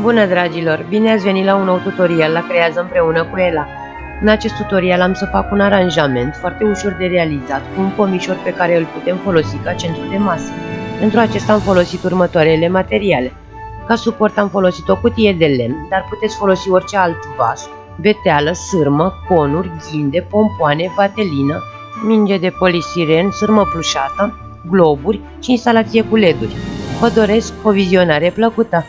Bună, dragilor! Bine ați venit la un nou tutorial la Creează împreună cu Ela. În acest tutorial am să fac un aranjament foarte ușor de realizat cu un pomișor pe care îl putem folosi ca centru de masă. Pentru acesta am folosit următoarele materiale. Ca suport am folosit o cutie de lemn, dar puteți folosi orice alt vas, beteală, sârmă, conuri, ghinde, pompoane, vatelină, minge de polisiren, sârmă plușată, globuri și instalație cu LED-uri. Vă doresc o vizionare plăcută!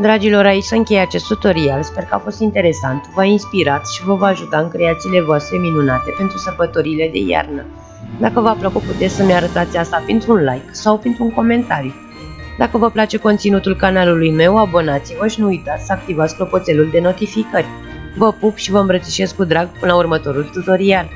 Dragilor, aici se încheie acest tutorial, sper că a fost interesant, v-a inspirat și vă va ajuta în creațiile voastre minunate pentru sărbătorile de iarnă. Dacă v-a plăcut, puteți să-mi arătați asta printr-un like sau printr-un comentariu. Dacă vă place conținutul canalului meu, abonați-vă și nu uitați să activați clopoțelul de notificări. Vă pup și vă îmbrățișez cu drag până la următorul tutorial.